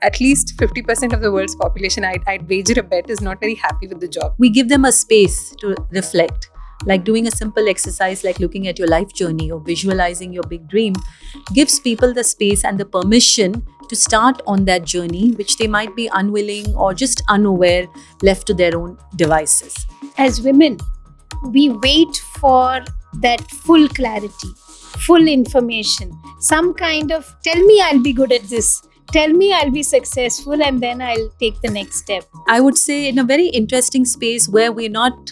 At least 50% of the world's population, I'd wager a bet, is not very happy with the job. We give them a space to reflect, like doing a simple exercise like looking at your life journey or visualizing your big dream gives people the space and the permission to start on that journey, which they might be unwilling or just unaware, left to their own devices. As women, we wait for that full clarity, full information, some kind of tell me I'll be good at this, tell me I'll be successful, and then I'll take the next step. I would say in a very interesting space where we're not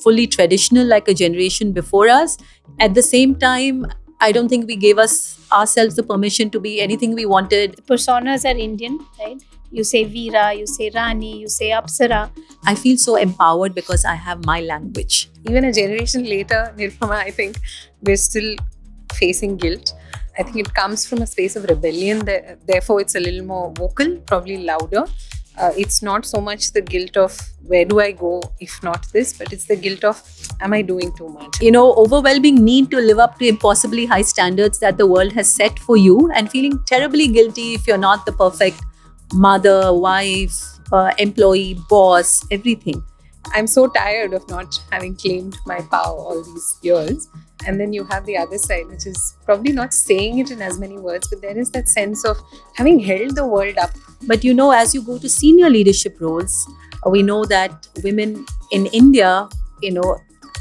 fully traditional like a generation before us. At the same time, I don't think we gave ourselves the permission to be anything we wanted. Personas are Indian, right? You say Veera, you say Rani, you say Apsara. I feel so empowered because I have my language. Even a generation later, Nirupama, I think we're still facing guilt. I think it comes from a space of rebellion. Therefore, it's a little more vocal, probably louder. It's not so much the guilt of where do I go if not this, but it's the guilt of am I doing too much? Overwhelming need to live up to impossibly high standards that the world has set for you and feeling terribly guilty if you're not the perfect mother, wife, employee, boss, everything. I'm so tired of not having claimed my power all these years. And then you have the other side, which is probably not saying it in as many words, but there is that sense of having held the world up. But as you go to senior leadership roles, we know that women in India,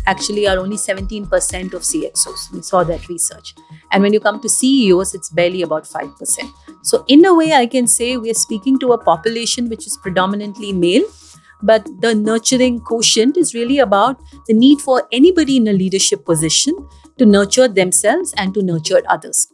actually are only 17% of CXOs. We saw that research. And when you come to CEOs, it's barely about 5%. So in a way, I can say we are speaking to a population which is predominantly male. But the nurturing quotient is really about the need for anybody in a leadership position to nurture themselves and to nurture others.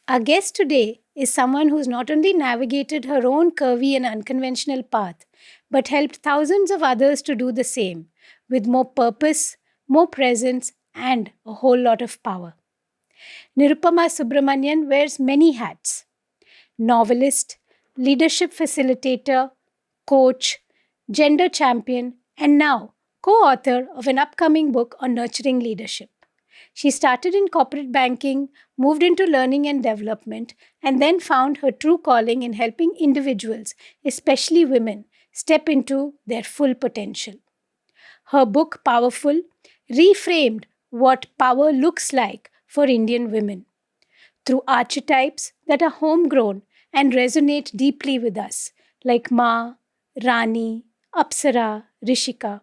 Our guest today is someone who's not only navigated her own curvy and unconventional path, but helped thousands of others to do the same, with more purpose, more presence, and a whole lot of power. Nirupama Subramanian wears many hats: novelist, leadership facilitator, coach, gender champion, and now co-author of an upcoming book on nurturing leadership. She started in corporate banking, moved into learning and development, and then found her true calling in helping individuals, especially women, step into their full potential. Her book, Powerful, reframed what power looks like for Indian women through archetypes that are homegrown and resonate deeply with us, like Ma, Rani, Apsara, Rishika.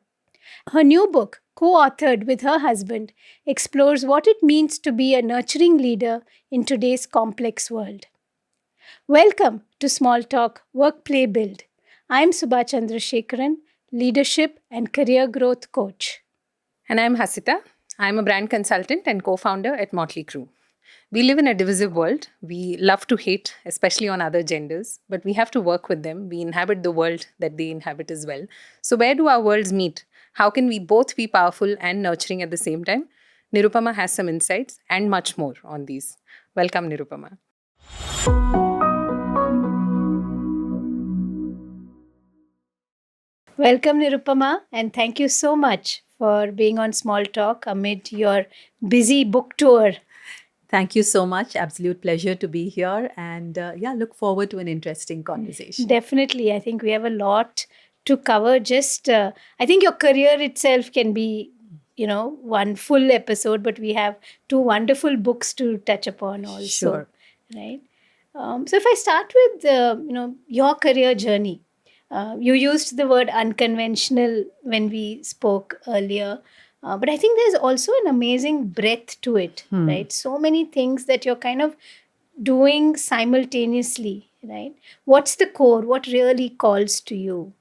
Her new book, co-authored with her husband, explores what it means to be a nurturing leader in today's complex world. Welcome to Small Talk Work Play Build. I'm Subha Chandrasekharan, leadership and career growth coach. And I'm Hasita. I'm a brand consultant and co-founder at Motley Crue. We live in a divisive world. We love to hate, especially on other genders, but we have to work with them. We inhabit the world that they inhabit as well. So where do our worlds meet? How can we both be powerful and nurturing at the same time? Nirupama has some insights and much more on these. Welcome, Nirupama. Welcome, Nirupama, and thank you so much for being on Small Talk amid your busy book tour. Thank you so much. Absolute pleasure to be here. And look forward to an interesting conversation. Definitely. I think we have a lot to cover. I think your career itself can be, one full episode, but we have two wonderful books to touch upon also. Sure. Right. So if I start with, your career journey, you used the word unconventional when we spoke earlier. But I think there's also an amazing breadth to it, right? So many things that you're kind of doing simultaneously, right? What's the core? What really calls to you?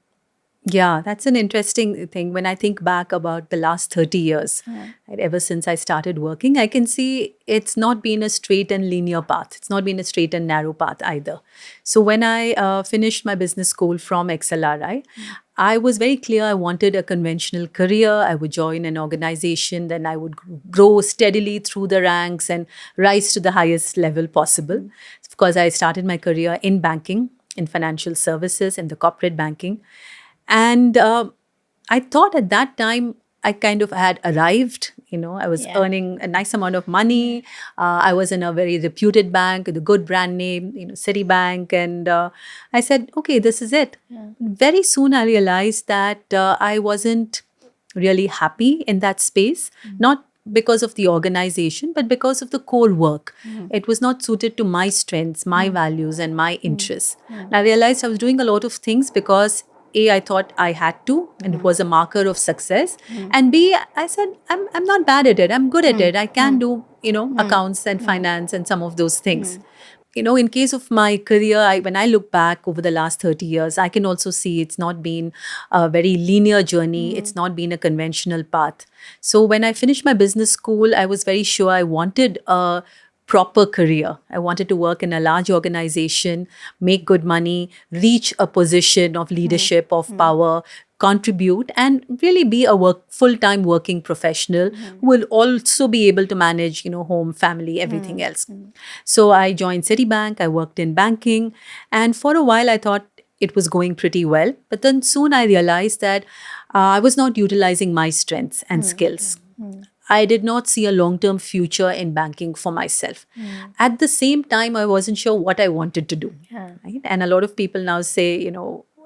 Yeah, that's an interesting thing. When I think back about the last 30 years, right, ever since I started working, I can see it's not been a straight and linear path. It's not been a straight and narrow path either. So when I finished my business school from XLRI, I was very clear I wanted a conventional career. I would join an organization, then I would grow steadily through the ranks and rise to the highest level possible. Of course, I started my career in banking, in financial services, in the corporate banking. And I thought at that time I kind of had arrived. I was Yeah. earning a nice amount of money. I was in a very reputed bank with a good brand name, Citibank. And I said, okay, this is it. Very soon I realized that I wasn't really happy in that space, not because of the organization, but because of the core work. It was not suited to my strengths, my values, and my interests. And I realized I was doing a lot of things because A, I thought I had to, and it was a marker of success. And B, I said, I'm not bad at it. I'm good at it. I can do, accounts and finance and some of those things. In case of my career, when I look back over the last 30 years, I can also see it's not been a very linear journey. It's not been a conventional path. So when I finished my business school, I was very sure I wanted a proper career. I wanted to work in a large organization, make good money, reach a position of leadership, of power, contribute, and really be a full-time working professional who will also be able to manage, home, family, everything else. So I joined Citibank. I worked in banking, and for a while I thought it was going pretty well. But then soon I realized that I was not utilizing my strengths and skills. I did not see a long-term future in banking for myself. At the same time, I wasn't sure what I wanted to do. Right? And a lot of people now say,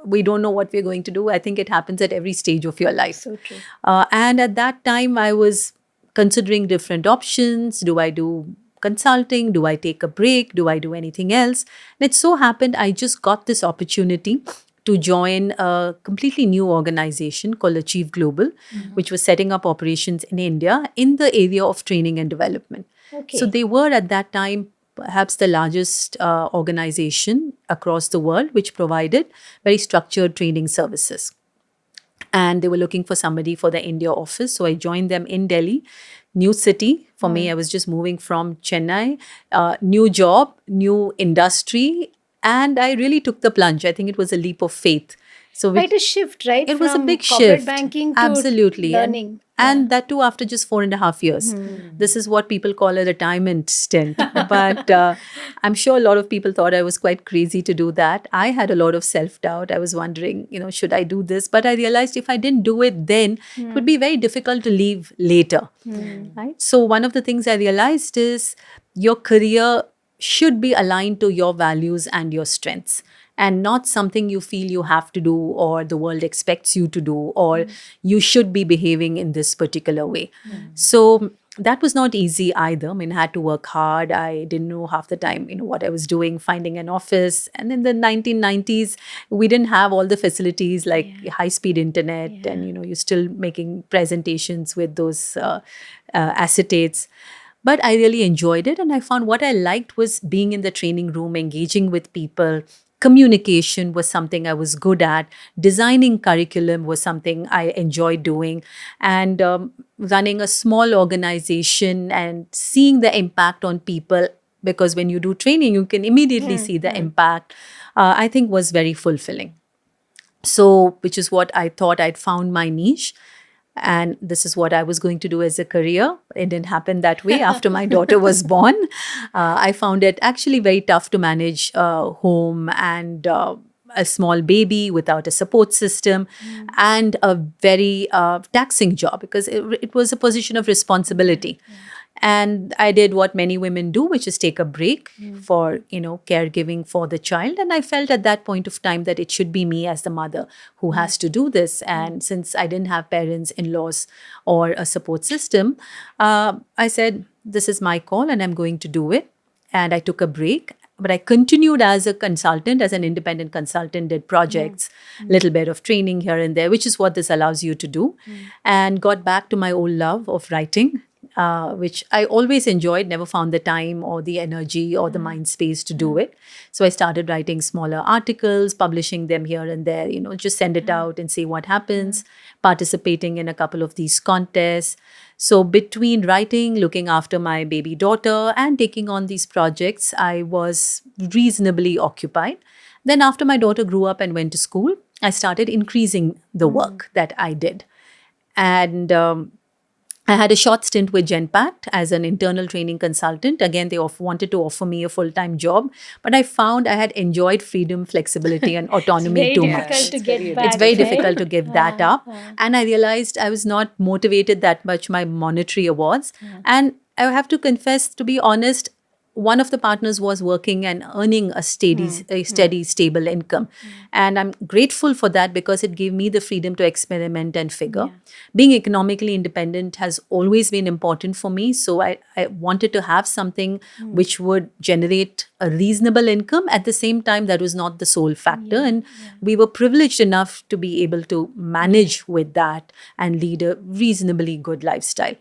we don't know what we're going to do. I think it happens at every stage of your life. So true. And at that time, I was considering different options. Do I do consulting? Do I take a break? Do I do anything else? And it so happened I just got this opportunity to join a completely new organization called Achieve Global, which was setting up operations in India in the area of training and development. Okay. So they were at that time perhaps the largest organization across the world, which provided very structured training services. And they were looking for somebody for the India office. So I joined them in Delhi, new city. For me, I was just moving from Chennai, new job, new industry. And I really took the plunge. I think it was a leap of faith. So Quite a shift, right? it was a From big corporate shift. banking to Absolutely. learning. And that too after just 4.5 years. This is what people call a retirement stint. But I'm sure a lot of people thought I was quite crazy to do that. I had a lot of self-doubt. I was wondering, should I do this? But I realized if I didn't do it then, it would be very difficult to leave later. Right? So one of the things I realized is your career should be aligned to your values and your strengths, and not something you feel you have to do or the world expects you to do or you should be behaving in this particular way. So that was not easy either. I mean, I had to work hard. I didn't know half the time, what I was doing, finding an office. And in the 1990s, we didn't have all the facilities like high-speed internet and, you're still making presentations with those acetates. But I really enjoyed it. And I found what I liked was being in the training room, engaging with people. Communication was something I was good at. Designing curriculum was something I enjoyed doing. And running a small organization and seeing the impact on people, because when you do training, you can immediately see the impact, I think was very fulfilling. So, which is what I thought I'd found my niche. And this is what I was going to do as a career. It didn't happen that way. After my daughter was born, I found it actually very tough to manage home and a small baby without a support system, and a very taxing job because it was a position of responsibility. And I did what many women do, which is take a break for, caregiving for the child. And I felt at that point of time that it should be me as the mother who has to do this. And since I didn't have parents, in-laws, or a support system, I said, this is my call and I'm going to do it. And I took a break. But I continued as a consultant, as an independent consultant, did projects, little bit of training here and there, which is what this allows you to do. And got back to my old love of writing, which I always enjoyed, never found the time or the energy or the mind space to do it. So I started writing smaller articles, publishing them here and there, just send it out and see what happens, participating in a couple of these contests. So between writing, looking after my baby daughter, and taking on these projects, I was reasonably occupied. Then after my daughter grew up and went to school, I started increasing the work that I did. And I had a short stint with Genpact as an internal training consultant. Again, they wanted to offer me a full-time job, but I found I had enjoyed freedom, flexibility, and autonomy very too difficult much. to It's get very back. It's very right? difficult to give that up. And I realized I was not motivated that much by monetary awards. And I have to confess, to be honest, one of the partners was working and earning a steady, stable income. And I'm grateful for that because it gave me the freedom to experiment and figure. Being economically independent has always been important for me. So I wanted to have something which would generate a reasonable income. At the same time, that was not the sole factor. And we were privileged enough to be able to manage with that and lead a reasonably good lifestyle.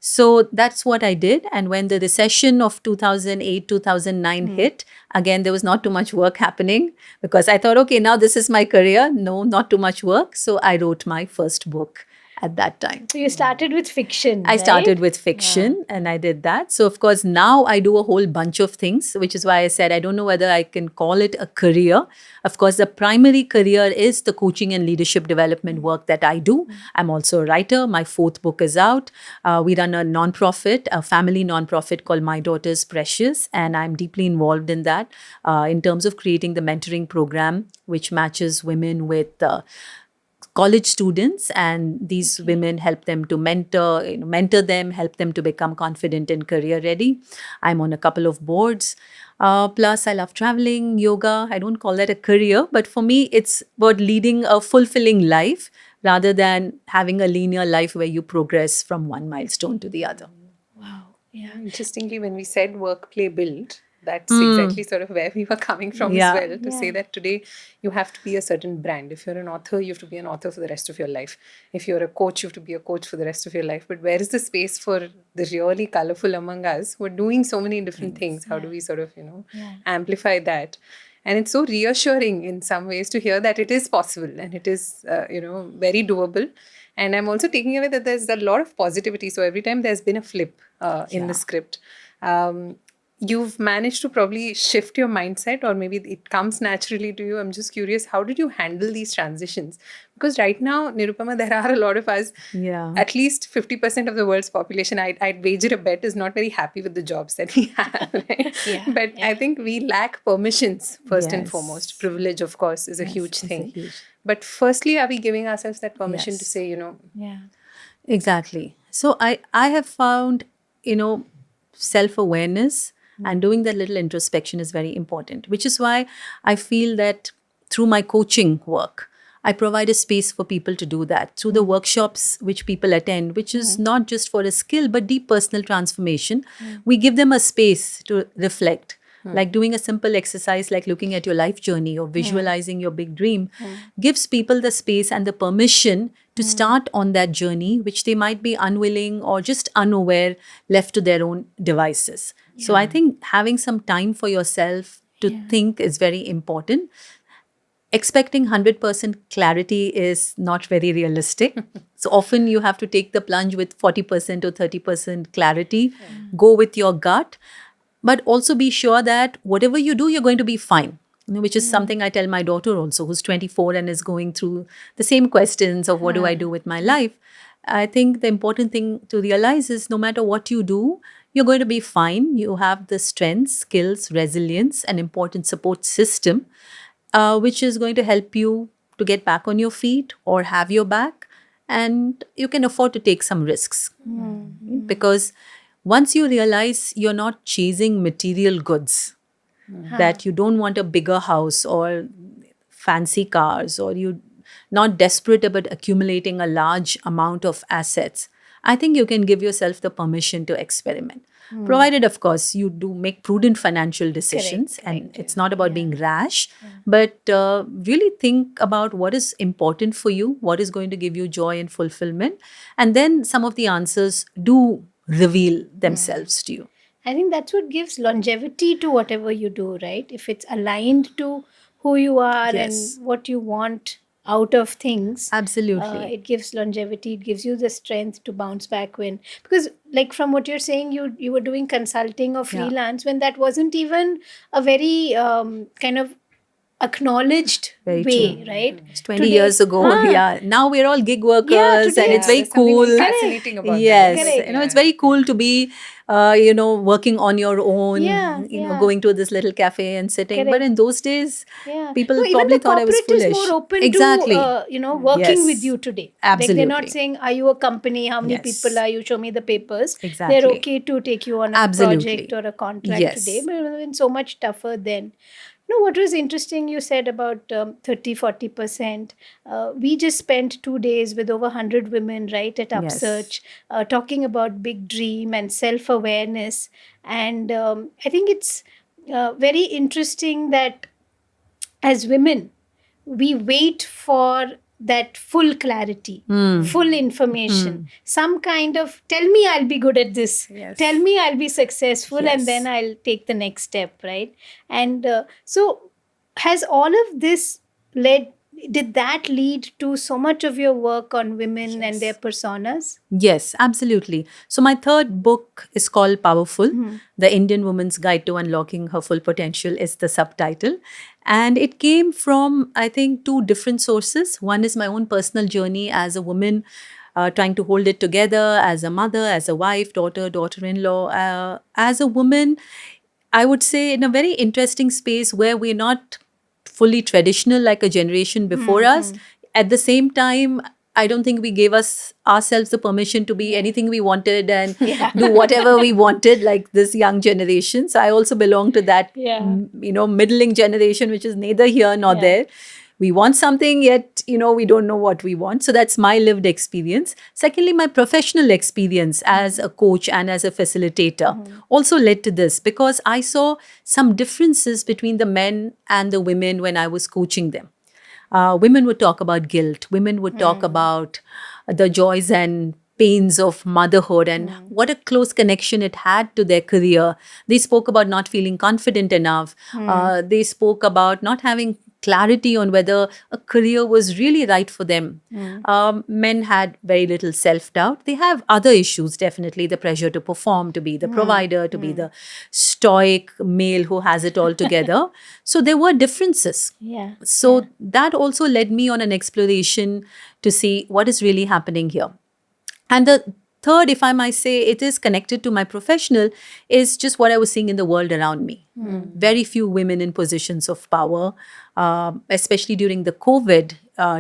So that's what I did. And when the recession of 2008, 2009 hit, again, there was not too much work happening because I thought, okay, now this is my career. No, not too much work. So I wrote my first book at that time. So you started with fiction. I started right? with fiction and I did that. So, of course, now I do a whole bunch of things, which is why I said I don't know whether I can call it a career. Of course, the primary career is the coaching and leadership development work that I do. I'm also a writer. My fourth book is out. We run a nonprofit, a family nonprofit called My Daughter's Precious, and I'm deeply involved in that in terms of creating the mentoring program, which matches women with college students, and these women help them to mentor them, help them to become confident and career ready. I'm on a couple of boards. Plus, I love traveling, yoga. I don't call that a career, but for me, it's about leading a fulfilling life rather than having a linear life where you progress from one milestone to the other. Wow. Yeah. Interestingly, when we said work, play, build, that's exactly sort of where we were coming from Yeah. as well, to say that today you have to be a certain brand. If you're an author, you have to be an author for the rest of your life. If you're a coach, you have to be a coach for the rest of your life. But where is the space for the really colorful among us who are doing so many different things? How do we sort of, amplify that? And it's so reassuring in some ways to hear that it is possible and it is, very doable. And I'm also taking away that there's a lot of positivity. So every time there's been a flip in the script, you've managed to probably shift your mindset, or maybe it comes naturally to you. I'm just curious, how did you handle these transitions? Because right now, Nirupama, there are a lot of us, Yeah. at least 50% of the world's population, I'd wager a bet, is not very happy with the jobs that we have. Right? But I think we lack permissions, first and Yes. foremost. Privilege, of course, is a huge It's a thing. huge- But firstly, are we giving ourselves that permission to Yes. say, Yeah. Exactly. So I have found, self-awareness and doing that little introspection is very important, which is why I feel that through my coaching work, I provide a space for people to do that through the workshops which people attend, which is not just for a skill, but deep personal transformation. We give them a space to reflect. Like doing a simple exercise like looking at your life journey or visualizing your big dream gives people the space and the permission to start on that journey, which they might be unwilling or just unaware, left to their own devices. So I think having some time for yourself to think is very important. Expecting 100% clarity is not very realistic. So often you have to take the plunge with 40% or 30% clarity, go with your gut, but also be sure that whatever you do, you're going to be fine. Which is something I tell my daughter also, who's 24 and is going through the same questions of what do I do with my life. I think the important thing to realize is no matter what you do, you're going to be fine. You have the strengths, skills, resilience, and important support system, which is going to help you to get back on your feet or have your back. And you can afford to take some risks. Because once you realize you're not chasing material goods, that you don't want a bigger house or fancy cars, or you're not desperate about accumulating a large amount of assets, I think you can give yourself the permission to experiment. Provided, of course, you do make prudent financial decisions. And it's not about being rash, but really think about what is important for you, what is going to give you joy and fulfillment. And then some of the answers do reveal themselves to you. I think that's what gives longevity to whatever you do, right? If it's aligned to who you are Yes. and what you want out of things, Absolutely. it gives longevity. It gives you the strength to bounce back when, because like from what you're saying, you were doing consulting or freelance when that wasn't even a very kind of acknowledged Very way, true. right? It's 20 Today- years ago. Yeah. Now we're all gig workers today and it's it's- very there's something cool. fascinating about Yes. that. Correct. It's very cool to be, working on your own, Yeah. going to this little cafe and sitting. But Correct. in those days, Yeah. people No, even probably the thought I was corporate is foolish. more open Exactly. to, working with Yes. you today. Like they're not Absolutely. saying, are you a company? How many Yes. people are you? Show me the papers. Exactly. They're okay to take you on a Absolutely. project or a contract Yes. today. But it's been so much tougher then. What was interesting you said about 30-40%. We just spent 2 days with over 100 women, right, at Yes. Upsearch, talking about big dream and self-awareness. And I think it's very interesting that as women, we wait for that full clarity, full information, some kind of tell me I'll be good at this, Yes. tell me I'll be successful, Yes. and then I'll take the next step, right? And so, has all of this did that lead to so much of your work on women and their personas? Yes, absolutely. So my third book is called Powerful. The Indian Woman's Guide to Unlocking Her Full Potential is the subtitle. And it came from, I think, two different sources. One is my own personal journey as a woman, trying to hold it together, as a mother, as a wife, daughter, daughter-in-law. As a woman, I would say in a very interesting space where we're not fully traditional like a generation before us. At the same time, I don't think we gave ourselves the permission to be anything we wanted and do whatever we wanted like this young generation. So I also belong to that, middling generation, which is neither here nor there. We want something, yet, we don't know what we want. So that's my lived experience. Secondly, my professional experience as a coach and as a facilitator also led to this because I saw some differences between the men and the women when I was coaching them. Women would talk about guilt. Women would talk about the joys and pains of motherhood and what a close connection it had to their career. They spoke about not feeling confident enough. They spoke about not having clarity on whether a career was really right for them. Men had very little self-doubt. They have other issues, definitely, the pressure to perform, to be the provider, to be the stoic male who has it all together. So there were differences. Yeah. So that also led me on an exploration to see what is really happening here. And the third, if I might say, it is connected to my professional, is just what I was seeing in the world around me. Very few women in positions of power, especially during the COVID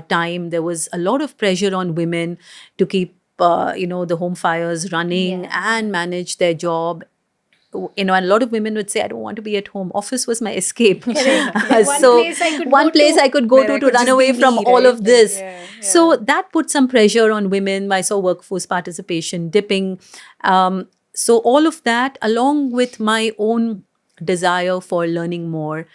time. There was a lot of pressure on women to keep, the home fires running and manage their job. And a lot of women would say, I don't want to be at home. Office was my escape. One So place I could one go place to I could go where to I could run just away be from me, all right? of this. Yeah, So that put some pressure on women. I saw workforce participation dipping. So all of that, along with my own desire for learning more,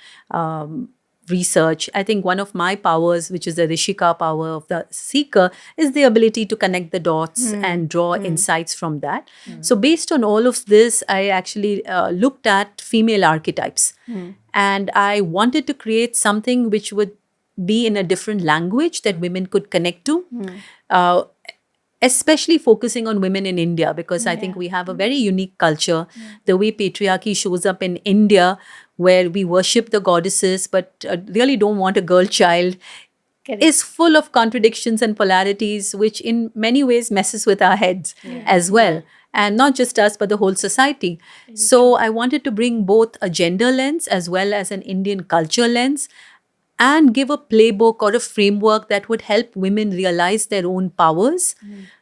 research. I think one of my powers, which is the Rishika power of the seeker, is the ability to connect the dots and draw insights from that. So based on all of this, I actually looked at female archetypes. And I wanted to create something which would be in a different language that women could connect to. Especially focusing on women in India, because I think we have a very unique culture. The way patriarchy shows up in India, where we worship the goddesses but really don't want a girl child, is full of contradictions and polarities, which in many ways messes with our heads as well. And not just us, but the whole society. So I wanted to bring both a gender lens as well as an Indian culture lens, and give a playbook or a framework that would help women realize their own powers.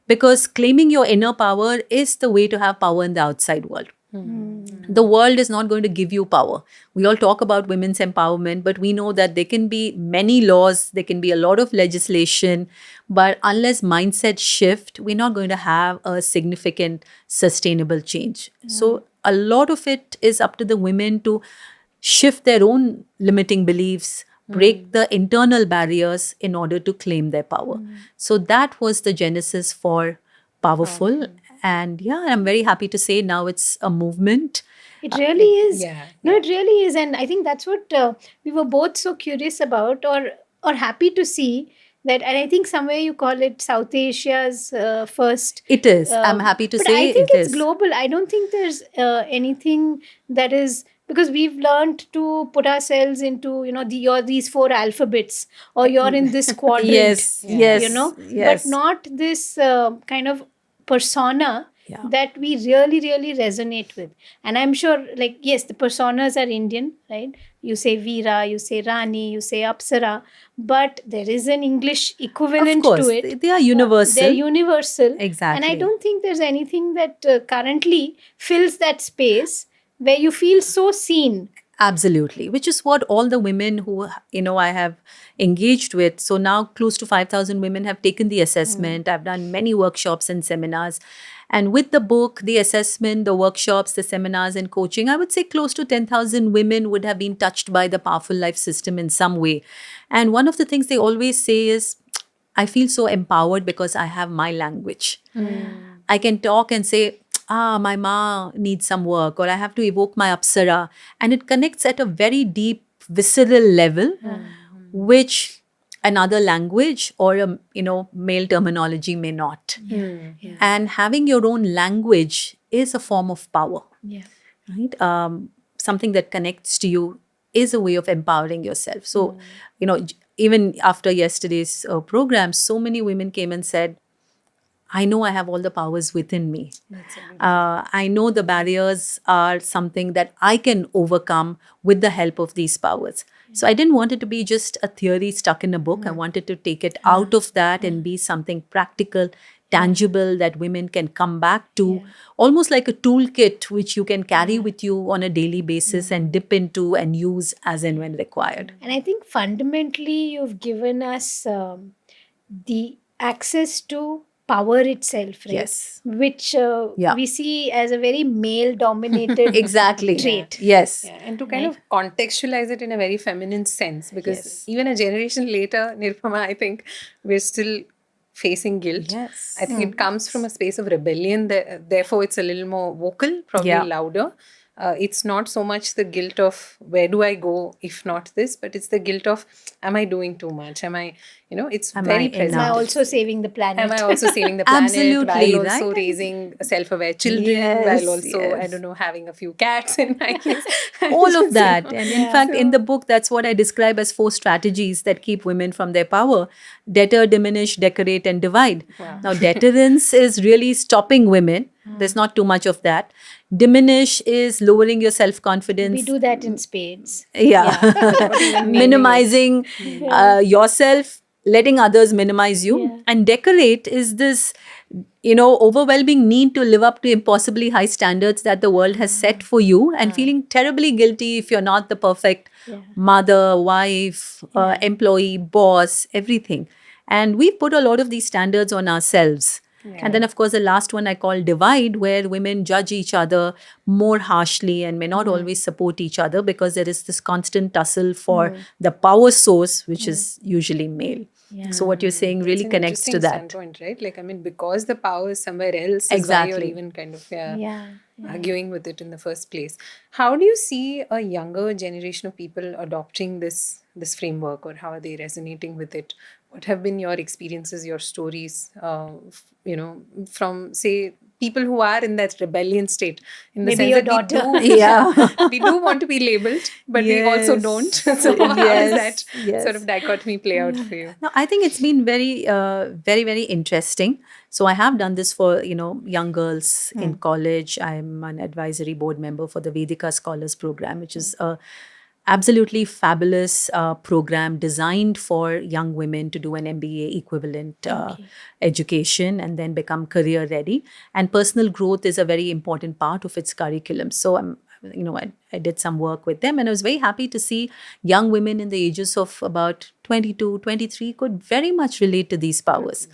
Because claiming your inner power is the way to have power in the outside world. The world is not going to give you power. We all talk about women's empowerment, but we know that there can be many laws, there can be a lot of legislation, but unless mindset shift, we're not going to have a significant sustainable change. So a lot of it is up to the women to shift their own limiting beliefs, break the internal barriers in order to claim their power. So that was the genesis for Powerful. And I'm very happy to say now it's a movement. It really is. yeah, No, it really is. And I think that's what we were both so curious about or happy to see that. And I think somewhere you call it South Asia's first. It is. I'm happy to but say I think it it's is. global. I don't think there's anything that is because we've learned to put ourselves into, you're these four alphabets, or you're in this quadrant, Yes, Yeah. yes, but yes. not this kind of persona Yeah. that we really, really resonate with. And I'm sure, like, yes, the personas are Indian, right? You say Veera, you say Rani, you say Apsara, but there is an English Of equivalent course, to it. they are universal. They're universal. And I Exactly. don't think there's anything that currently fills that space where you feel so seen. Absolutely, which is what all the women who I have engaged with. So now close to 5,000 women have taken the assessment. I've done many workshops and seminars, and with the book, the assessment, the workshops, the seminars, and coaching, I would say close to 10,000 women would have been touched by the Powerful Life system in some way. And one of the things they always say is, I feel so empowered because I have my language. I can talk and say, my ma needs some work, or I have to evoke my apsara. And it connects at a very deep, visceral level, which another language or male terminology may not. And having your own language is a form of power, Yeah. right? Something that connects to you is a way of empowering yourself. So, even after yesterday's program, so many women came and said, I know I have all the powers within me. I know the barriers are something that I can overcome with the help of these powers. So I didn't want it to be just a theory stuck in a book. I wanted to take it out of that and be something practical, tangible that women can come back to, almost like a toolkit which you can carry with you on a daily basis and dip into and use as and when required. And I think fundamentally, you've given us the access to power itself, right? Yes. Which Yeah. we see as a very male dominated Exactly. trait. Yes. Yeah, and to kind of contextualize it in a very feminine sense, because Yes. even a generation later, Nirupama, I think we're still facing guilt. Yes. I think it comes from a space of rebellion. Therefore, it's a little more vocal, probably Yeah. louder. It's not so much the guilt of where do I go if not this, but it's the guilt of, am I doing too much? Am I, it's Am very I present. Am I enough? also saving the planet? Am I also saving the planet Absolutely, while also right? raising self-aware children, Yes, while also, I yes. don't know, having a few cats in my place? All of Just, that. And in Yeah. fact, in the book, that's what I describe as 4 strategies that keep women from their power: deter, diminish, decorate, and divide. Wow. Now, deterrence is really stopping women. There's not too much of that. Diminish is lowering your self confidence. We do that in spades. Yeah. Not even naming it. Minimizing yourself, letting others minimize you. Yeah. And decorate is this, overwhelming need to live up to impossibly high standards that the world has set for you, and feeling terribly guilty if you're not the perfect mother, wife, employee, boss, everything. And we put a lot of these standards on ourselves. And then, of course, the last one I call divide, where women judge each other more harshly and may not always support each other because there is this constant tussle for the power source, which is usually male. So what you're saying really It's an connects to interesting that. standpoint, right? Like, I mean, because the power is somewhere else, is why Exactly. you're even kind of Yeah. arguing with it in the first place. How do you see a younger generation of people adopting this framework, or how are they resonating with it? What have been your experiences, your stories, from, say, people who are in that rebellion state, in the Maybe sense your that daughter. Yeah. we do want to be labeled, but we also Yes. don't. So how does that Yes. sort of dichotomy play out for you? No, I think it's been very, very interesting. So I have done this for, young girls in college. I'm an advisory board member for the Vedika Scholars Program, which is a absolutely fabulous program designed for young women to do an MBA equivalent education and then become career ready. And personal growth is a very important part of its curriculum. So I did some work with them, and I was very happy to see young women in the ages of about 22, 23 could very much relate to these powers.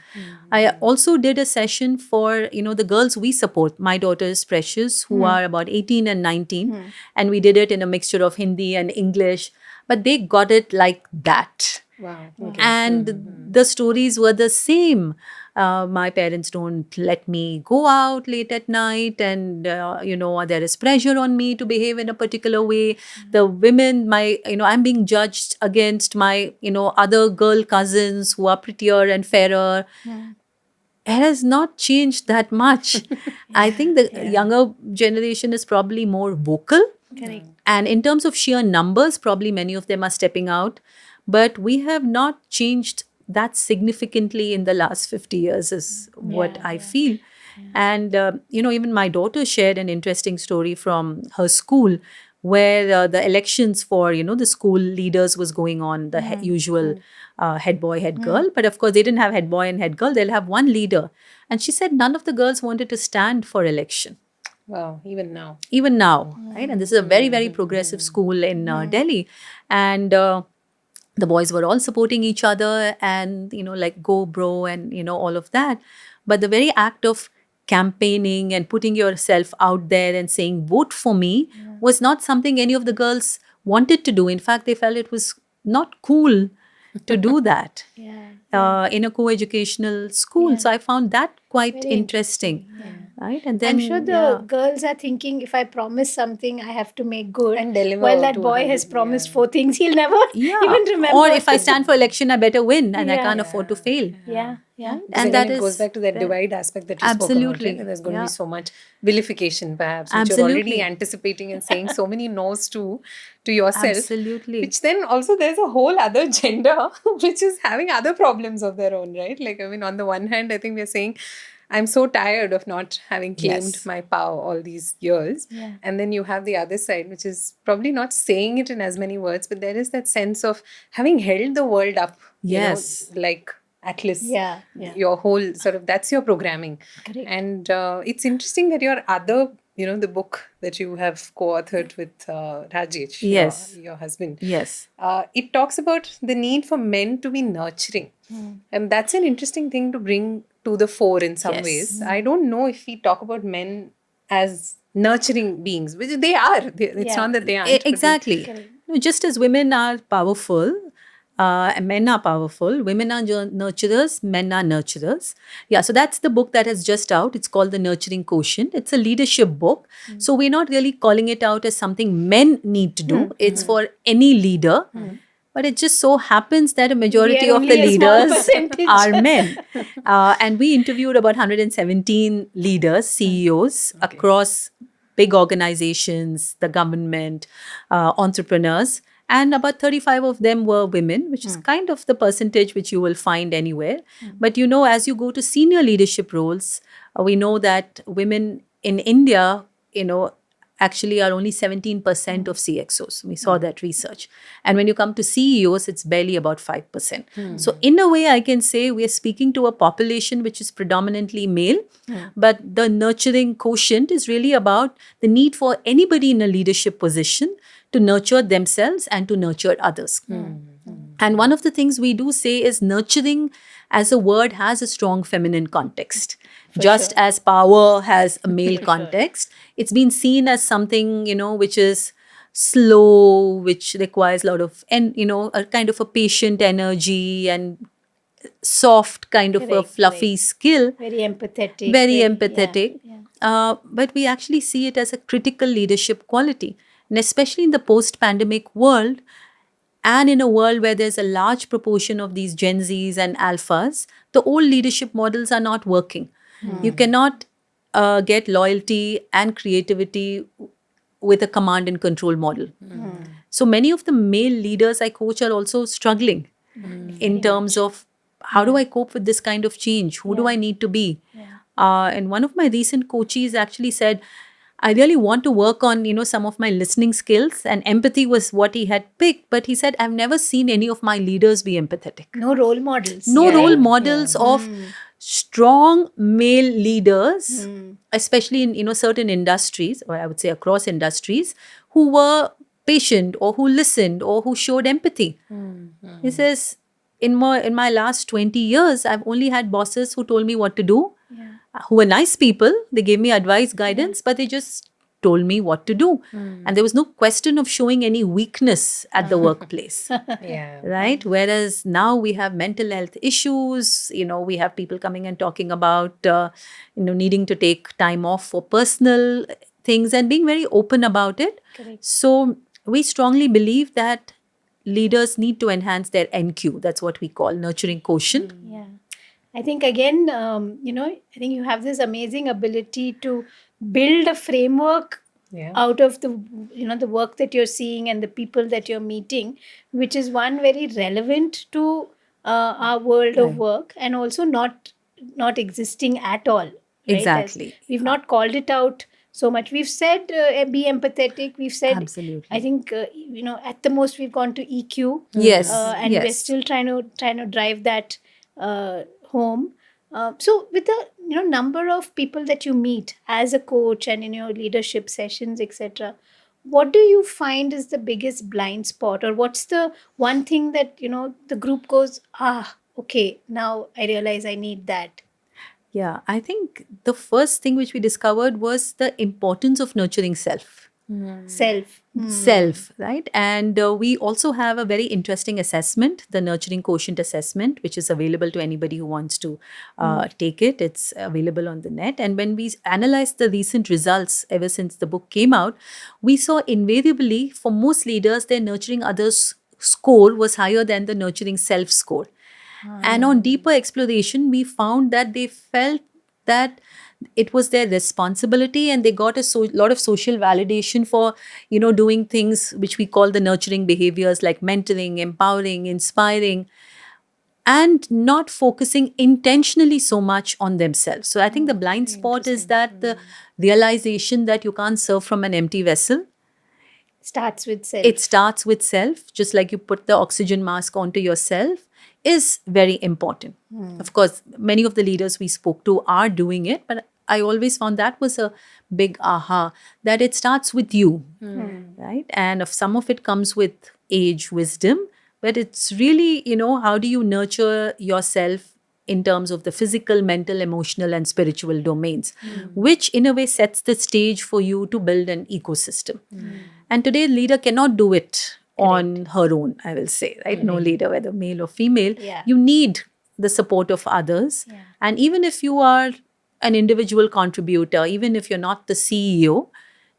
I also did a session for, the girls we support, my daughters Precious, who are about 18 and 19. And we did it in a mixture of Hindi and English, but they got it like that. Wow. Okay. And the stories were the same. My parents don't let me go out late at night, and there is pressure on me to behave in a particular way. The women, I'm being judged against my other girl cousins who are prettier and fairer. It has not changed that much. I think the younger generation is probably more vocal. Correct. And in terms of sheer numbers, probably many of them are stepping out. But we have not changed that significantly in the last 50 years, is what I feel. And, even my daughter shared an interesting story from her school where the elections for, the school leaders was going on, the usual head boy, head girl. But of course, they didn't have head boy and head girl. They'll have one leader. And she said none of the girls wanted to stand for election. Wow, even now. Even now, right? And this is a very, very progressive school in Delhi. And the boys were all supporting each other and, like go bro and, all of that. But the very act of campaigning and putting yourself out there and saying, vote for me, was not something any of the girls wanted to do. In fact, they felt it was not cool to do that in a co-educational school. So I found that quite Very interesting. Right? And then I'm sure the girls are thinking, if I promise something, I have to make good. And deliver While that to boy 100, has promised 4 things, he'll never yeah. even remember. Or if I stand for election, I better win, and I Yeah. can't afford to fail. Yeah. Because And again, that it goes is back to that there. divide aspect that you spoke about. Absolutely. Right? There's going to Yeah. be so much vilification, perhaps, which you're already Absolutely. anticipating and saying so many no's to yourself. Absolutely. Which then also there's a whole other gender which is having other problems of their own, right? Like, I mean, on the one hand, I think we're saying, I'm so tired of not having claimed Yes. my power all these years. Yeah. And then you have the other side, which is probably not saying it in as many words, but there is that sense of having held the world up, Yes. like Atlas. Yeah. Your whole sort of, that's your programming. Correct. And it's interesting that your other, the book that you have co-authored with Rajesh, Yes. your husband, Yes. it talks about the need for men to be nurturing. And that's an interesting thing to bring to the fore in some Yes. ways. I don't know if we talk about men as nurturing beings, which they are. It's not that they aren't. but we- Exactly. Correct. No, just as women are powerful, and men are powerful, women are nurturers, men are nurturers. Yeah, so that's the book that is just out. It's called The Nurturing Quotient. It's a leadership book. So we're not really calling it out as something men need to do. It's for any leader. But it just so happens that a majority We are of the only a small leaders percentage. are men. And we interviewed about 117 leaders, CEOs across big organizations, the government, entrepreneurs. And about 35 of them were women, which is kind of the percentage which you will find anywhere. But as you go to senior leadership roles, we know that women in India, actually are only 17% of CXOs. We saw that research. And when you come to CEOs, it's barely about 5%. So in a way, I can say we are speaking to a population which is predominantly male, but the nurturing quotient is really about the need for anybody in a leadership position to nurture themselves and to nurture others. And one of the things we do say is nurturing as a word has a strong feminine context. Just as power has a male context, it's been seen as something, which is slow, which requires a lot of, and, a kind of a patient energy and soft kind of a Correct, fluffy skill. Very empathetic. Very empathetic. Yeah. But we actually see it as a critical leadership quality. And especially in the post-pandemic world, and in a world where there's a large proportion of these Gen Zs and Alphas, the old leadership models are not working. You cannot get loyalty and creativity with a command and control model. So many of the male leaders I coach are also struggling in terms of how do I cope with this kind of change? Who do I need to be? And one of my recent coaches actually said, I really want to work on, some of my listening skills, and empathy was what he had picked. But he said, I've never seen any of my leaders be empathetic. No role models. No role models of strong male leaders, especially in, certain industries, or I would say across industries, who were patient or who listened or who showed empathy. He says, in my last 20 years, I've only had bosses who told me what to do, who were nice people. They gave me advice, guidance, but they just told me what to do. And there was no question of showing any weakness at the workplace. Yeah. Right? Whereas now we have mental health issues, we have people coming and talking about, needing to take time off for personal things and being very open about it. Correct. So we strongly believe that leaders need to enhance their NQ. That's what we call nurturing quotient. Yeah. I think again, I think you have this amazing ability to build a framework Yeah. out of the the work that you're seeing and the people that you're meeting, which is one very relevant to our world of Right. work, and also not existing at all, right? As Exactly. we've not called it out so much. We've said be empathetic. We've said, Absolutely. I think at the most we've gone to EQ, Yes. and we're yes. still trying to drive that home. So with the number of people that you meet as a coach and in your leadership sessions, etc., what do you find is the biggest blind spot, or what's the one thing that the group goes, okay, now I realize I need that. Yeah, I think the first thing which we discovered was the importance of nurturing self. Self. Self, right? And we also have a very interesting assessment, the Nurturing Quotient Assessment, which is available to anybody who wants to take it. It's available on the net. And when we analyzed the recent results ever since the book came out, we saw invariably for most leaders, their nurturing others score was higher than the nurturing self score. And on deeper exploration, we found that they felt that it was their responsibility, and they got a lot of social validation for doing things which we call the nurturing behaviors like mentoring, empowering, inspiring, and not focusing intentionally so much on themselves. So I think the blind spot is that the realization that you can't serve from an empty vessel. Starts with self. It starts with self, just like you put the oxygen mask onto yourself, is very important. Of course, many of the leaders we spoke to are doing it, but I always found that was a big aha, that it starts with you, right? And of some of it comes with age, wisdom, but it's really, how do you nurture yourself in terms of the physical, mental, emotional, and spiritual domains, which in a way sets the stage for you to build an ecosystem. And today, leader cannot do it on her own, I will say, right? No leader, whether male or female. Yeah. You need the support of others. Yeah. And even if you are an individual contributor, even if you're not the CEO,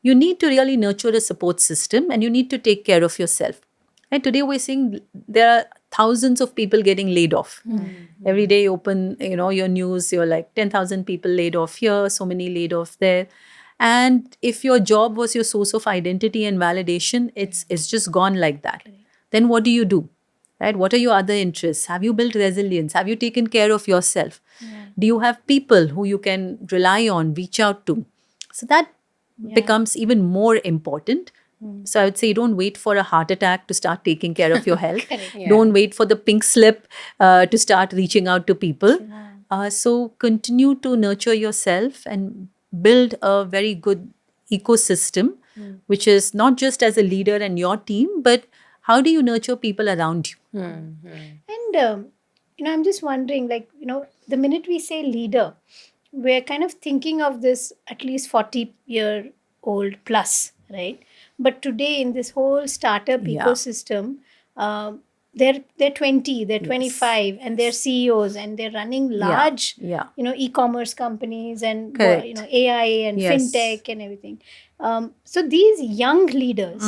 you need to really nurture a support system, and you need to take care of yourself. And today we're seeing there are thousands of people getting laid off. Every day you open, your news, you're like 10,000 people laid off here, so many laid off there. And if your job was your source of identity and validation, it's just gone like that. Then what do you do? Right? What are your other interests? Have you built resilience? Have you taken care of yourself? Do you have people who you can rely on, reach out to? So that becomes even more important. So I would say don't wait for a heart attack to start taking care of your health. Yeah. Don't wait for the pink slip to start reaching out to people. So continue to nurture yourself and build a very good ecosystem, which is not just as a leader and your team, but how do you nurture people around you? And I'm just wondering, like, the minute we say leader, we're kind of thinking of this at least 40-year-old plus, right? But today in this whole startup Yeah. ecosystem, they're 20, they're 25, and they're CEOs, and they're running large, Yeah. e-commerce companies, and Correct. AI and Yes. fintech and everything. So these young leaders,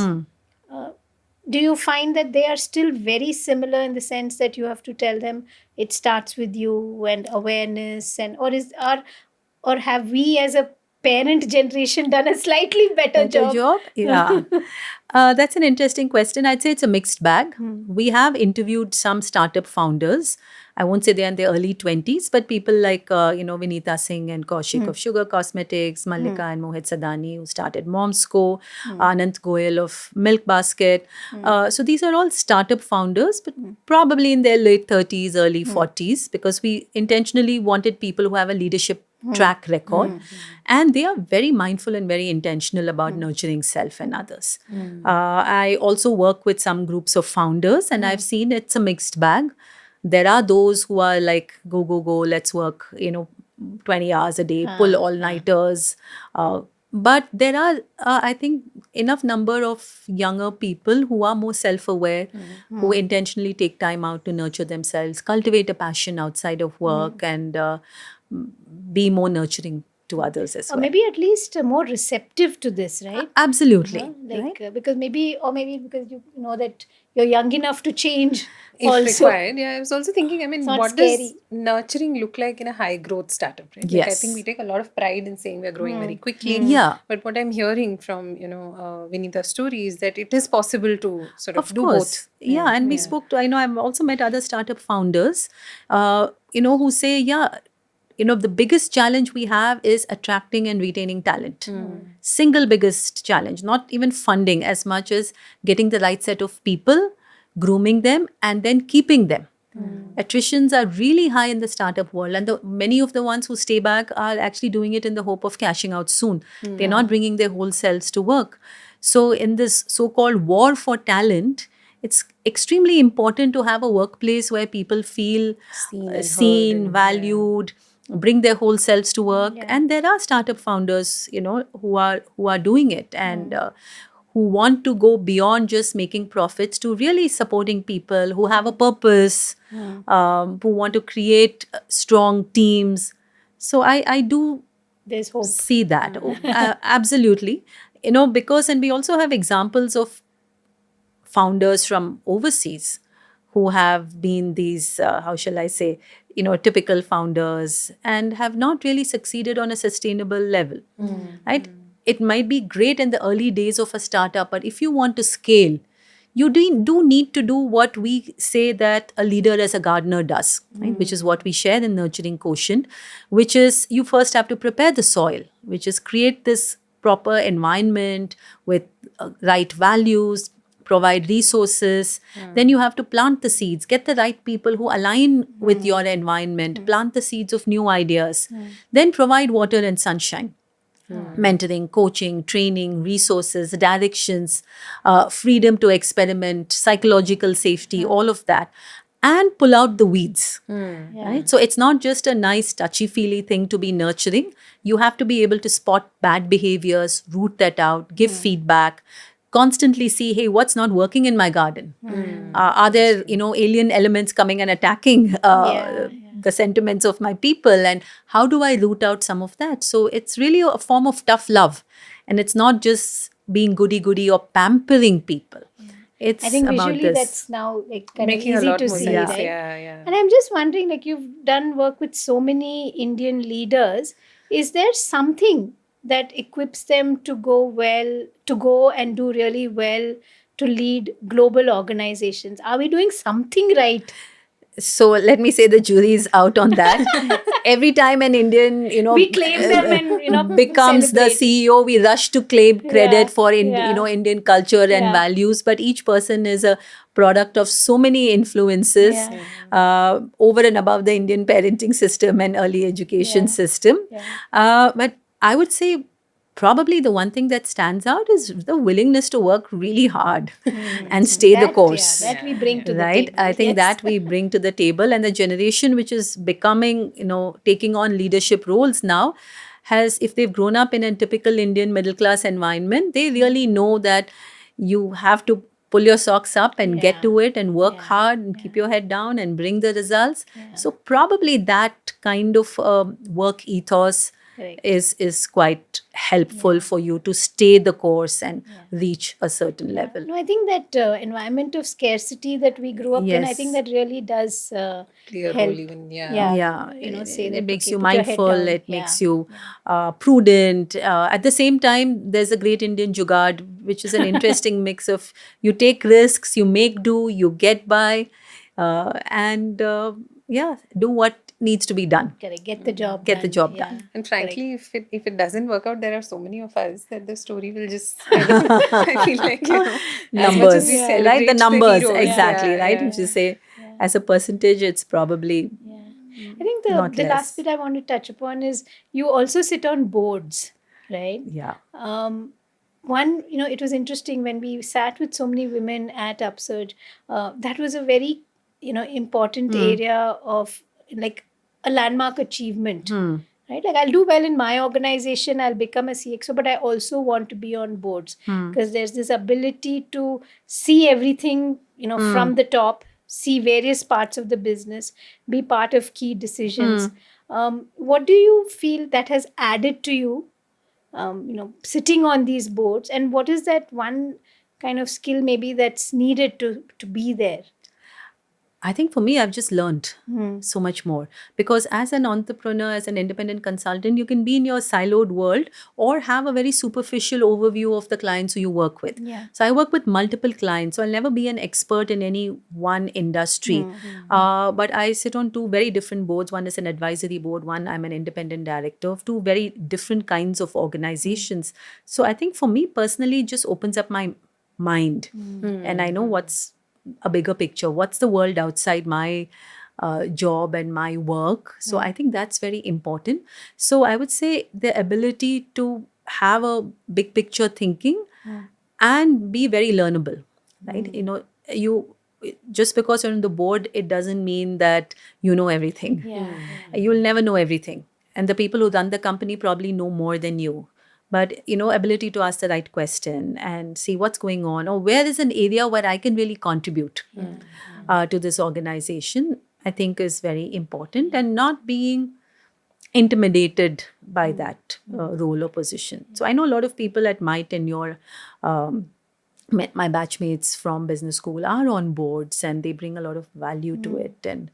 do you find that they are still very similar in the sense that you have to tell them it starts with you and awareness, and or have we as a parent generation done a slightly better job? Yeah. That's an interesting question. I'd say it's a mixed bag. We have interviewed some startup founders. I won't say they're in their early 20s, but people like, Vinita Singh and Kaushik of Sugar Cosmetics, Mallika and Mohit Sadani, who started Momsco, Anant Goyal of Milk Basket. So these are all startup founders, but probably in their late 30s, early 40s, because we intentionally wanted people who have a leadership track record, and they are very mindful and very intentional about nurturing self and others. I also work with some groups of founders, and I've seen it's a mixed bag. There are those who are like, go, let's work, 20 hours a day, pull all-nighters. But there are, I think, enough number of younger people who are more self-aware, who intentionally take time out to nurture themselves, cultivate a passion outside of work, and be more nurturing to others as Or well. maybe at least more receptive to this, right? Absolutely. Like Right? because maybe because you know that you're young enough to change If also. required. Yeah, I was also thinking, I mean, not what does scary. nurturing look like in a high growth startup, right? Like, I think Yes. we take a lot of pride in saying we're growing very quickly. Yeah. But what I'm hearing from, Vinita's story is that it is possible to sort of, Of do course. both. Yeah. And we spoke to, I know I've also met other startup founders, who say, the biggest challenge we have is attracting and retaining talent. Single biggest challenge, not even funding as much as getting the right set of people, grooming them, and then keeping them. Attritions are really high in the startup world, and many of the ones who stay back are actually doing it in the hope of cashing out soon. They're not bringing their whole selves to work. So, in this so called war for talent, it's extremely important to have a workplace where people feel Seen and heard seen, and, valued, bring their whole selves to work. Yeah. And there are startup founders, who are doing it, and who want to go beyond just making profits to really supporting people who have a purpose, who want to create strong teams. So I do There's hope. see that. Absolutely. And we also have examples of founders from overseas who have been these, how shall I say, typical founders and have not really succeeded on a sustainable level. Right? It might be great in the early days of a startup, but if you want to scale, you do need to do what we say that a leader as a gardener does, right? Which is what we share in Nurturing Quotient, which is you first have to prepare the soil, which is create this proper environment with right values, provide resources. Then you have to plant the seeds, get the right people who align with your environment, plant the seeds of new ideas, then provide water and sunshine. Mentoring, coaching, training, resources, directions, freedom to experiment, psychological safety, all of that, and pull out the weeds. Right? So it's not just a nice touchy-feely thing to be nurturing. You have to be able to spot bad behaviors, root that out, give feedback, constantly see, hey, what's not working in my garden? Are there, alien elements coming and attacking the sentiments of my people, and how do I root out some of that? So it's really a form of tough love, and it's not just being goody or pampering people. It's I think about visually this. that's now like kind making of a easy lot to more see, sense. right? Yeah. And I'm just wondering, like you've done work with so many Indian leaders, is there something that equips them to go and do really well to lead global organizations? Are we doing something right? So let me say the jury is out on that. Every time an Indian, We claim them and becomes the celebrate. CEO, we rush to claim credit for yeah. Indian culture and Yeah. values. But each person is a product of so many influences over and above the Indian parenting system and early education system. But I would say probably the one thing that stands out is the willingness to work really hard and stay the course. That we bring to the Right? table. I think Yes. that we bring to the table, and the generation which is becoming, taking on leadership roles now if they've grown up in a typical Indian middle class environment, they really know that you have to pull your socks up and get to it and work hard and keep your head down and bring the results. So probably that kind of work ethos Correct. is quite helpful for you to stay the course and reach a certain level. No, I think that environment of scarcity that we grew up in, I Yes. think that really does Clear help. role even. Yeah, Say it that makes okay, you put your head mindful, down. it makes you prudent. At the same time, there's a great Indian jugaad, which is an interesting mix of you take risks, you make do, you get by, and do what needs to be done. Correct. Get the job Get done. the job done. And frankly, if it doesn't work out, there are so many of us that the story will just. I feel like as much as Numbers, we right? celebrate The numbers, heroes, exactly, right? If you say as a percentage, it's probably I think not the less. last bit I want to touch upon is you also sit on boards, right? Yeah. One, it was interesting when we sat with so many women at Upsurge. That was a very, important area of like a landmark achievement, right? Like I'll do well in my organization, I'll become a CXO, but I also want to be on boards because there's this ability to see everything, from the top, see various parts of the business, be part of key decisions. What do you feel that has added to you, sitting on these boards, and what is that one kind of skill maybe that's needed to be there? I think for me, I've just learned so much more, because as an entrepreneur, as an independent consultant, you can be in your siloed world or have a very superficial overview of the clients who you work with. Yeah. So I work with multiple clients, so I'll never be an expert in any one industry. But I sit on two very different boards. One is an advisory board, one I'm an independent director of two very different kinds of organizations. So I think for me personally, it just opens up my mind, and I know what's a bigger picture, what's the world outside my job and my work. So I think that's very important. So I would say the ability to have a big picture thinking and be very learnable, right? You just because you're on the board, it doesn't mean that you know everything. Yeah. You'll never know everything, and the people who run the company probably know more than you. But ability to ask the right question and see what's going on, or where is an area where I can really contribute to this organization, I think is very important, and not being intimidated by that role or position. So I know a lot of people at my tenure, my batchmates from business school, are on boards, and they bring a lot of value to it and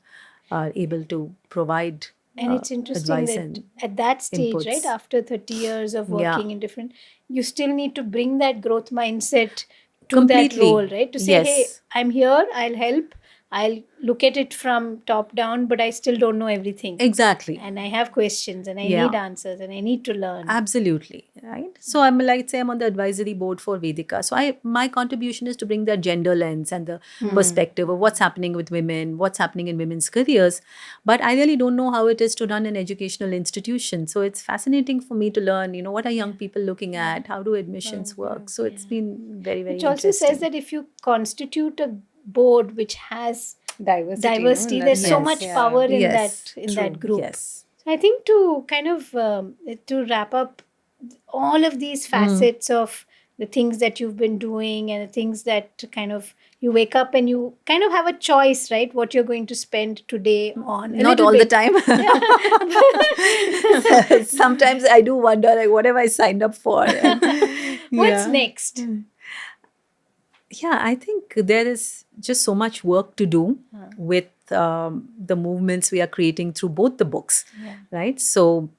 are able to provide And it's interesting advice that and at that stage, inputs. right, after 30 years of Yeah. working in different, you still need to bring that growth mindset to Completely. that role, right? To say, Yes. hey, I'm here, I'll help, I'll look at it from top down, but I still don't know everything. Exactly. And I have questions and I Yeah. need answers and I need to learn. Absolutely, right? So I'm like, say I'm on the advisory board for Vedika. So my contribution is to bring that gender lens and the perspective of what's happening with women, what's happening in women's careers. But I really don't know how it is to run an educational institution. So it's fascinating for me to learn, what are young people looking at? How do admissions work? So it's been very, very Which also interesting. says that if you constitute a board which has Diversity, in that there's so sense, much yeah. power in Yes, that group. Yes. So I think to kind of to wrap up all of these facets of the things that you've been doing and the things that kind of you wake up and you kind of have a choice, right? What you're going to spend today on. A Not little all the bit. time. Sometimes I do wonder, like, what have I signed up for? What's Yeah. next? Yeah, I think there is just so much work to do with the movements we are creating through both the books, right? So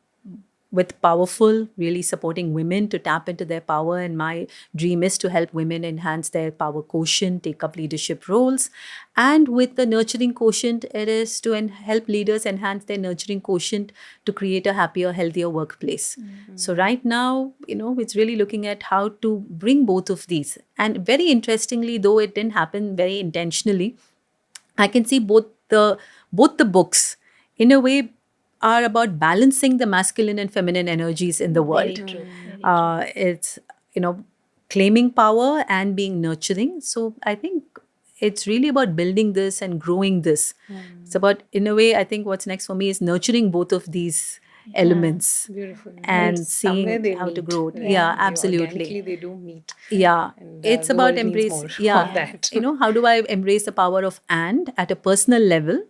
with Powerful, really supporting women to tap into their power. And my dream is to help women enhance their power quotient, take up leadership roles. And with the Nurturing Quotient, it is to help leaders enhance their nurturing quotient to create a happier, healthier workplace. So right now, it's really looking at how to bring both of these. And very interestingly, though it didn't happen very intentionally, I can see both the books in a way are about balancing the masculine and feminine energies in the world. Very true. Very true. It's claiming power and being nurturing. So I think it's really about building this and growing this. It's about, in a way, I think what's next for me is nurturing both of these elements Beautiful. and Somewhere seeing they how to meet, grow it. right? Yeah, They absolutely. organically, they do meet. Yeah, And, it's the about world needs embrace. more Yeah, of that. how do I embrace the power of and at a personal level,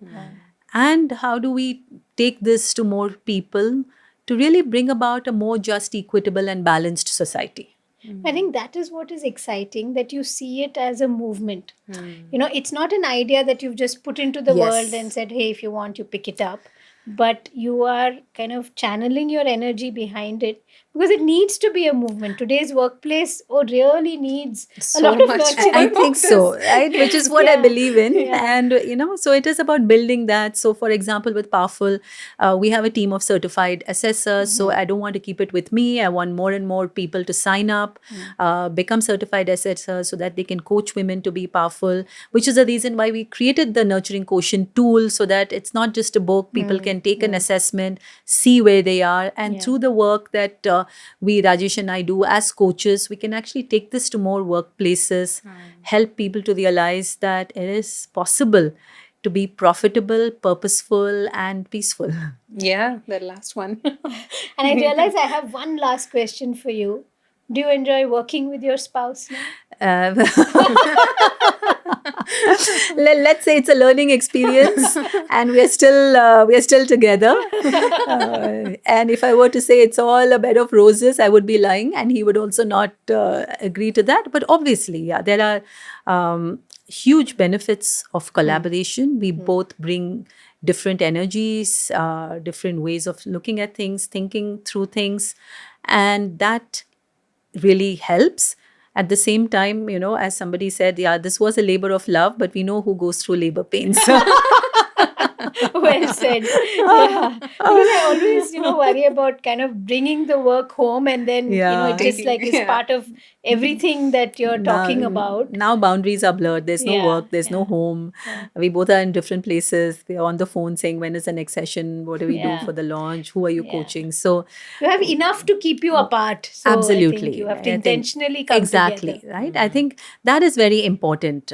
and how do we take this to more people to really bring about a more just, equitable, and balanced society? I think that is what is exciting, that you see it as a movement. It's not an idea that you've just put into the Yes. world and said, hey, if you want, you pick it up. But you are kind of channeling your energy behind it because it needs to be a movement. Today's workplace really needs a So lot of much. nurturing. I think so, right? Which is what I Yeah, believe in. yeah. And, so it is about building that. So, for example, with Powerful, we have a team of certified assessors. So, I don't want to keep it with me. I want more and more people to sign up, become certified assessors so that they can coach women to be powerful, which is the reason why we created the Nurturing Quotient tool, so that it's not just a book. People can take an assessment, see where they are. And through the work that we, Rajesh and I, do as coaches, we can actually take this to more workplaces, help people to realize that it is possible to be profitable, purposeful, and peaceful. Yeah, the last one. And I realize I have one last question for you. Do you enjoy working with your spouse now? Let's say it's a learning experience, and we are still together. And if I were to say it's all a bed of roses, I would be lying, and he would also not agree to that. But obviously, yeah, there are huge benefits of collaboration. We both bring different energies, different ways of looking at things, thinking through things, and that really helps. At the same time, as somebody said, yeah, this was a labor of love, but we know who goes through labor pains. Well said. Yeah. Because I always, worry about kind of bringing the work home, and then, Yeah. it just like is Yeah. part of everything that you're talking about. Now boundaries are blurred. There's no Yeah, work, there's no yeah. home. Yeah. We both are in different places. We're on the phone saying, when is the next session? What do we Yeah. do for the launch? Who are you Yeah. coaching? So You have enough to keep you apart. So I absolutely. think you have to I think- intentionally come exactly, together. right? I think that is very important.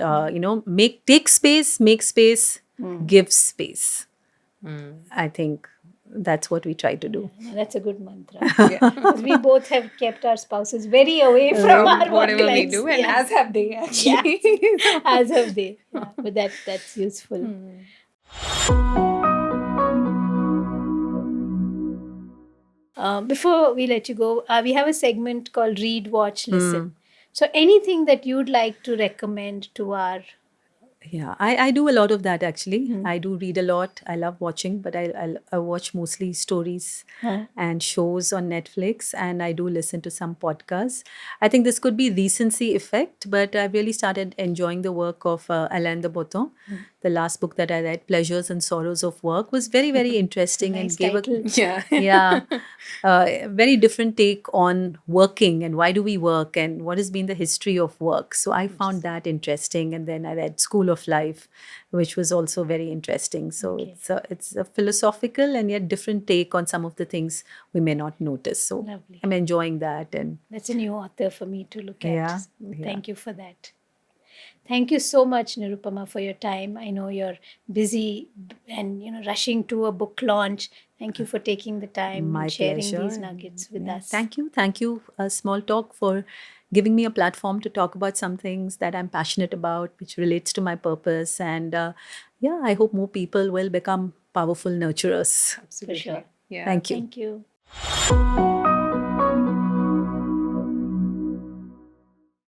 Take space, make space, give space. I think that's what we try to do. Yeah, that's a good mantra. Because we both have kept our spouses very away from From our whatever work we lives. do, and Yeah. as have they actually. As of they. Yeah. But that's useful. Before we let you go, we have a segment called Read, Watch, Listen. So anything that you'd like to recommend to our... Yeah, I do a lot of that actually. I do read a lot. I love watching, but I watch mostly stories and shows on Netflix, and I do listen to some podcasts. I think this could be recency effect, but I've really started enjoying the work of Alain de Botton. The last book that I read, Pleasures and Sorrows of Work, was very, very interesting Nice and gave title. Yeah. a very different take on working and why do we work and what has been the history of work. So I found that interesting, and then I read School of Life, which was also very interesting. So Okay. it's a philosophical and yet different take on some of the things we may not notice. So Lovely. I'm enjoying that. And That's a new author for me to look at. Yeah, Thank you for that. Thank you so much, Nirupama, for your time. I know you're busy and rushing to a book launch. Thank you for taking the time my and sharing pleasure. these nuggets with Yeah, us. Thank you, Small Talk, for giving me a platform to talk about some things that I'm passionate about, which relates to my purpose. And I hope more people will become powerful nurturers. Absolutely. sure. Yeah. Thank you. Thank you.